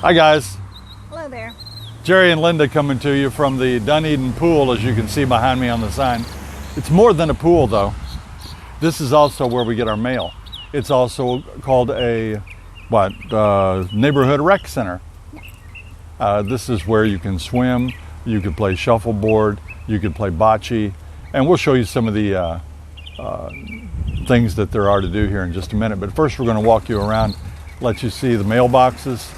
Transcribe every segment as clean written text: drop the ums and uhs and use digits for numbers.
Hi guys. Hello there. Jerry and Linda coming to you from the Dunedin pool, as you can see behind me on the sign. It's more than a pool though. This is also where we get our mail. It's also called a neighborhood rec center. This is where you can swim, you can play shuffleboard, you can play bocce, and we'll show you some of the things that there are to do here in just a minute. But first we're going to walk you around, let you see the mailboxes,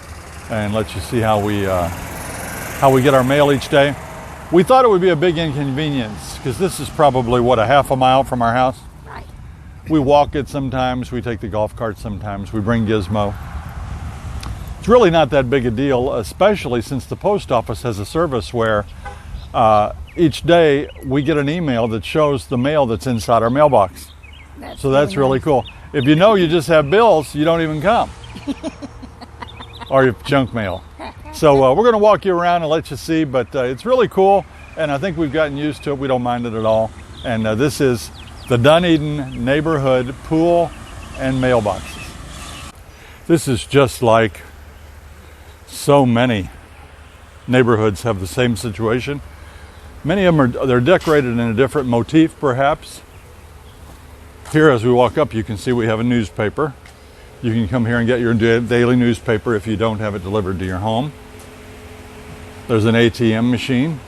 and let you see how we get our mail each day. We thought it would be a big inconvenience because this is probably, a half a mile from our house? Right. We walk it sometimes, we take the golf cart sometimes, we bring Gizmo. It's really not that big a deal, especially since the post office has a service where each day we get an email that shows the mail that's inside our mailbox. That's really cool. If you know you just have bills, you don't even come. Or your junk mail. So we're going to walk you around and let you see, but it's really cool, and I think we've gotten used to it. We don't mind it at all. And this is the Dunedin neighborhood pool and mailboxes. This is just like so many neighborhoods have the same situation. Many of them they're decorated in a different motif, perhaps. Here, as we walk up, you can see we have a newspaper. You can come here and get your daily newspaper if you don't have it delivered to your home. There's an ATM machine.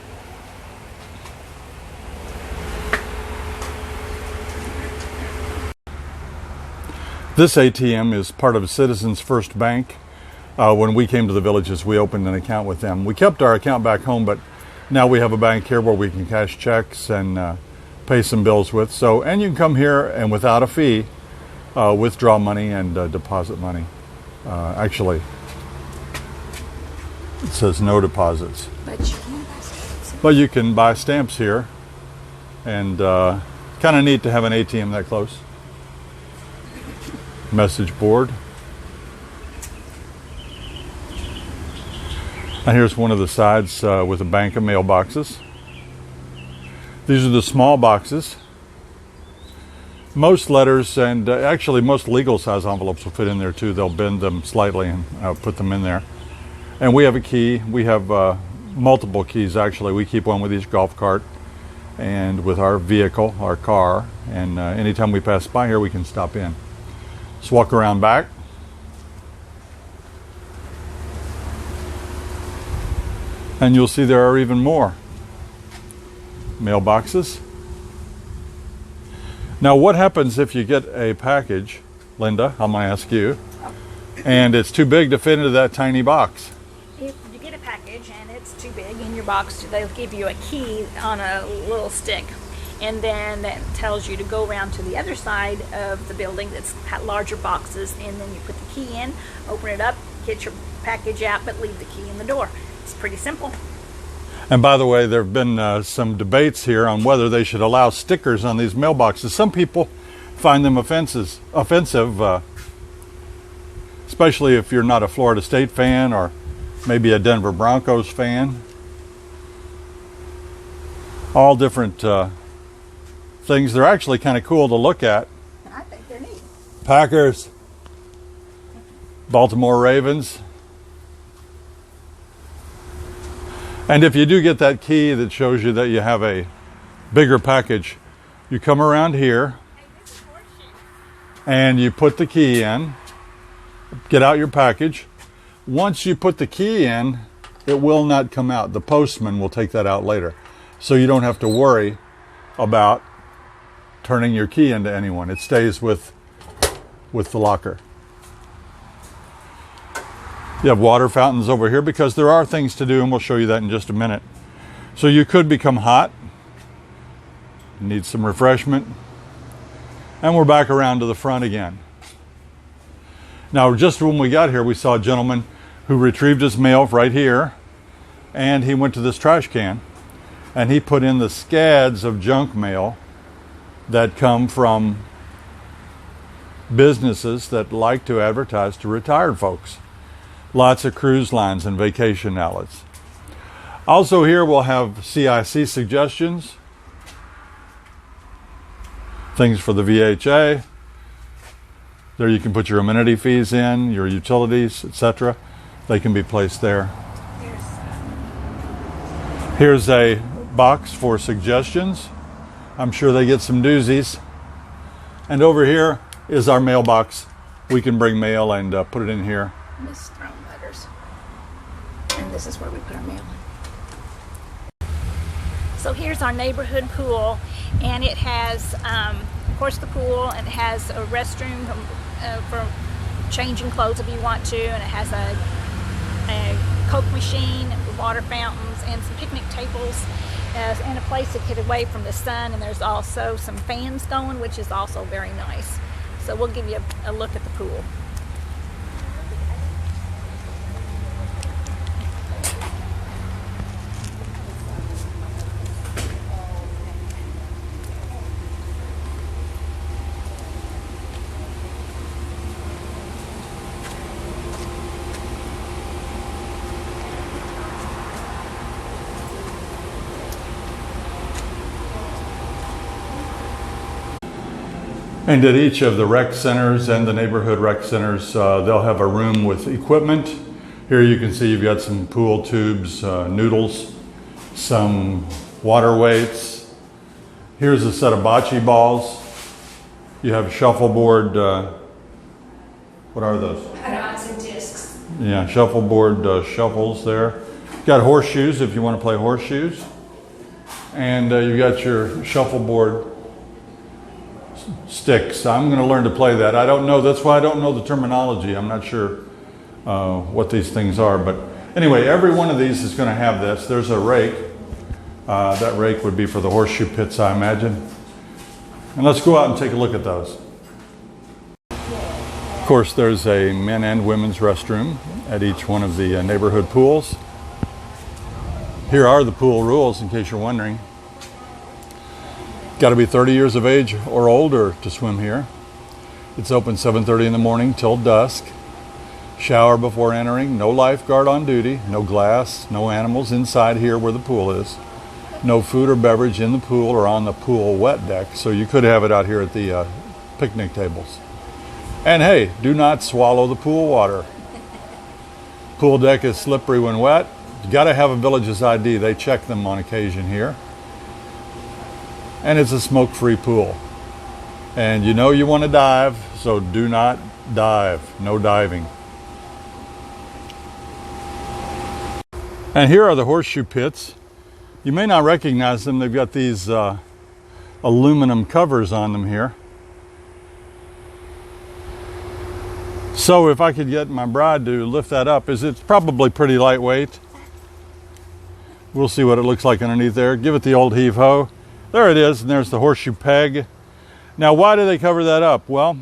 This ATM is part of Citizens First Bank. When we came to the villages, we opened an account with them. We kept our account back home, but now we have a bank here where we can cash checks and pay some bills with. And you can come here and without a fee, withdraw money and deposit money. Actually, it says no deposits. But you can buy stamps. But you can buy stamps here, and kind of neat to have an ATM that close. Message board. And here's one of the sides with a bank of mailboxes. These are the small boxes. Most letters and actually most legal size envelopes will fit in there too. They'll bend them slightly and put them in there. And we have a key. We have multiple keys actually. We keep one with each golf cart and with our vehicle, our car. And anytime we pass by here, we can stop in. Let's walk around back. And you'll see there are even more mailboxes. Now, what happens if you get a package, Linda, I'm going to ask you, and it's too big to fit into that tiny box? If you get a package and it's too big in your box, they'll give you a key on a little stick. And then that tells you to go around to the other side of the building that's got larger boxes, and then you put the key in, open it up, get your package out, but leave the key in the door. It's pretty simple. And by the way, there have been some debates here on whether they should allow stickers on these mailboxes. Some people find them offensive, especially if you're not a Florida State fan or maybe a Denver Broncos fan. All different things. They're actually kind of cool to look at. I think they're neat. Packers, Baltimore Ravens. And if you do get that key that shows you that you have a bigger package, you come around here and you put the key in, get out your package. Once you put the key in, it will not come out. The postman will take that out later. So you don't have to worry about turning your key into anyone. It stays with the locker. You have water fountains over here because there are things to do, and we'll show you that in just a minute. So you could become hot, need some refreshment, and we're back around to the front again. Now, just when we got here, we saw a gentleman who retrieved his mail right here, and he went to this trash can, and he put in the scads of junk mail that come from businesses that like to advertise to retired folks. Lots of cruise lines and vacation outlets. Also here we'll have CIC suggestions, things for the VHA. There you can put your amenity fees in, your utilities, etc. they can be placed there. Here's a box for suggestions. I'm sure they get some doozies. And over here is our mailbox. We can bring mail and put it in here. This thrown letters. And this is where we put our mail. So here's our neighborhood pool, and it has, of course, the pool, and it has a restroom for changing clothes if you want to, and it has a Coke machine, water fountains, and some picnic tables, and a place to get away from the sun. And there's also some fans going, which is also very nice. So we'll give you a look at the pool. And at each of the rec centers and the neighborhood rec centers, they'll have a room with equipment. Here you can see you've got some pool tubes, noodles, some water weights. Here's a set of bocce balls. You have shuffleboard, what are those? Rods and discs. Yeah, shuffleboard shuffles there. Got horseshoes if you want to play horseshoes. And you got your shuffleboard sticks. I'm going to learn to play that. I don't know. That's why I don't know the terminology. I'm not sure what these things are. But anyway, every one of these is going to have this. There's a rake. That rake would be for the horseshoe pits, I imagine. And let's go out and take a look at those. Of course, there's a men and women's restroom at each one of the neighborhood pools. Here are the pool rules, in case you're wondering. Got to be 30 years of age or older to swim here. It's open 7:30 in the morning till dusk. Shower before entering. No lifeguard on duty. No glass. No animals inside here where the pool is. No food or beverage in the pool or on the pool wet deck. So you could have it out here at the picnic tables. And hey, do not swallow the pool water. Pool deck is slippery when wet. You got to have a village's ID. They check them on occasion here. And it's a smoke-free pool. And you know you want to dive, so do not dive. No diving. And here are the horseshoe pits. You may not recognize them. They've got these aluminum covers on them here. So if I could get my bride to lift that up, it's probably pretty lightweight. We'll see what it looks like underneath there. Give it the old heave-ho. There it is, and there's the horseshoe peg. Now, why do they cover that up? Well,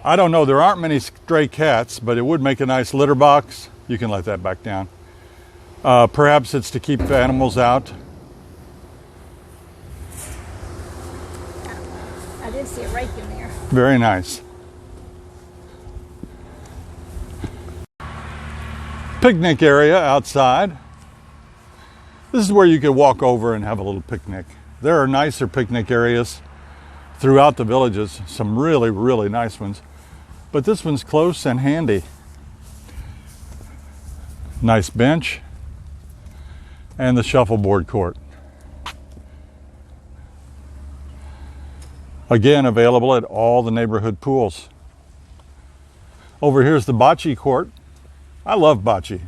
I don't know. There aren't many stray cats, but it would make a nice litter box. You can let that back down. Perhaps it's to keep the animals out. I did see a rake in there. Very nice. Picnic area outside. This is where you could walk over and have a little picnic. There are nicer picnic areas throughout the villages, some really, really nice ones. But this one's close and handy. Nice bench and the shuffleboard court. Again, available at all the neighborhood pools. Over here's the bocce court. I love bocce.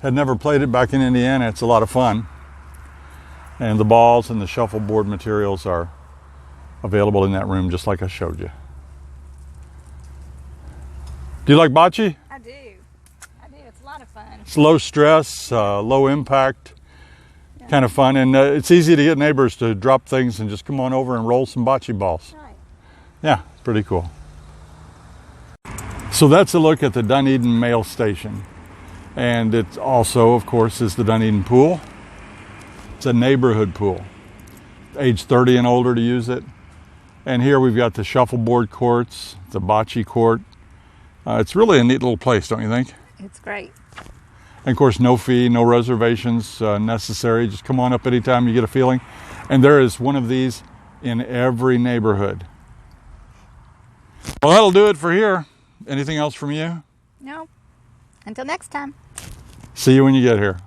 Had never played it back in Indiana. It's a lot of fun. And the balls and the shuffleboard materials are available in that room, just like I showed you. Do you like bocce? I do. It's a lot of fun. It's low stress, low impact, kind of fun. And it's easy to get neighbors to drop things and just come on over and roll some bocce balls. Right. Yeah, pretty cool. So that's a look at the Dunedin Mail Station. And it also, of course, is the Dunedin pool. It's a neighborhood pool. Age 30 and older to use it. And here we've got the shuffleboard courts, the bocce court. It's really a neat little place, don't you think? It's great. And of course, no fee, no reservations necessary. Just come on up anytime you get a feeling. And there is one of these in every neighborhood. Well, that'll do it for here. Anything else from you? No. Until next time. See you when you get here.